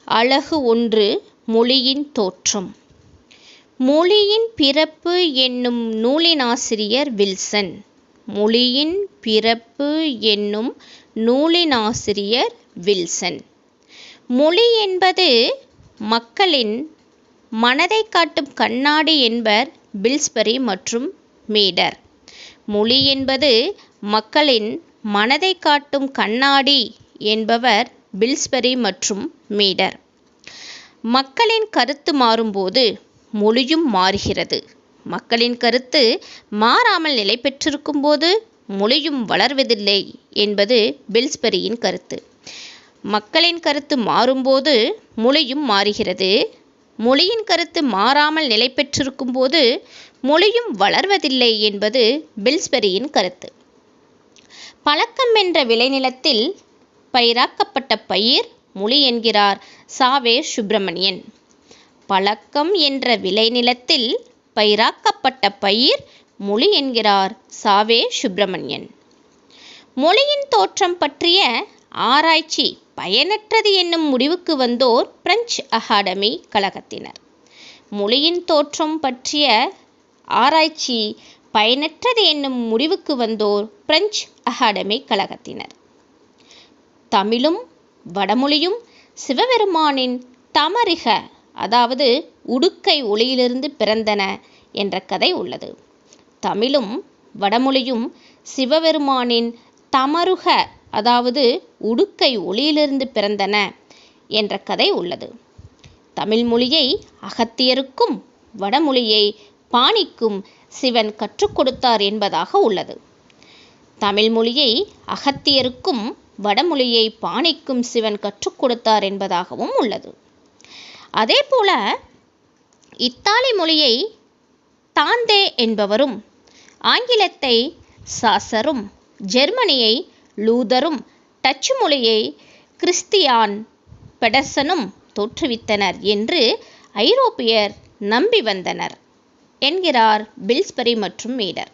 அலகு 1 மொழியின் தோற்றம். மொழியின் பிறப்பு என்னும் நூலினாசிரியர் வில்சன். மொழியின் பிறப்பு என்னும் நூலினாசிரியர் வில்சன். மொழி என்பது மக்களின் மனதைக் காட்டும் கண்ணாடி என்பர் பில்ஸ்பரி மற்றும் மீடர். மொழி என்பது மக்களின் மனதைக் காட்டும் கண்ணாடி என்பவர் பில்ஸ்பரி மற்றும் மீடர். மக்களின் கருத்து மாறும்போது மொழியும் மாறுகிறது. மக்களின் கருத்து மாறாமல் நிலை பெற்றிருக்கும் போது மொழியும் வளர்வதில்லை என்பது பில்ஸ்பரியின் கருத்து. மக்களின் கருத்து மாறும்போது மொழியும் மாறுகிறது. மொழியின் கருத்து மாறாமல் நிலை பெற்றிருக்கும் போது மொழியும் வளர்வதில்லை என்பது பில்ஸ்பரியின் கருத்து. பழக்கம் என்ற விளைநிலத்தில் பயிராக்கப்பட்ட பயிர் மொழி என்கிறார் சாவே சுப்பிரமணியன். பழக்கம் என்ற விளைநிலத்தில் பயிராக்கப்பட்ட பயிர் மொழி என்கிறார் சாவே சுப்பிரமணியன். மொழியின் தோற்றம் பற்றிய ஆராய்ச்சி பயனற்றது என்னும் முடிவுக்கு வந்தோர் பிரெஞ்சு அகாடமி கழகத்தினர். மொழியின் தோற்றம் பற்றிய ஆராய்ச்சி பயனற்றது என்னும் முடிவுக்கு வந்தோர் பிரெஞ்சு அகாடமி கழகத்தினர். தமிழும் வடமொழியும் சிவபெருமானின் தமரிக அதாவது உடுக்கை ஒளியிலிருந்து பிறந்தன என்ற கதை உள்ளது. தமிழும் வடமொழியும் சிவபெருமானின் தமருக அதாவது உடுக்கை ஒளியிலிருந்து பிறந்தன என்ற கதை உள்ளது. தமிழ் மொழியை அகத்தியருக்கும் வடமொழியை பாணிக்கும் சிவன் கற்றுக் கொடுத்தார் என்பதாக உள்ளது. தமிழ் மொழியை அகத்தியருக்கும் வடமொழியை பாணிக்கும் சிவன் கற்றுக் கொடுத்தார் என்பதாகவும் உள்ளது. அதேபோல இத்தாலி மொழியை தாந்தே என்பவரும், ஆங்கிலத்தை சாசரும், ஜெர்மனியை லூதரும், டச்சு மொழியை கிறிஸ்தியான் பெடர்சனும் தோற்றுவித்தனர் என்று ஐரோப்பியர் நம்பி வந்தனர் என்கிறார் பில்ஸ்பரி மற்றும் மீடர்.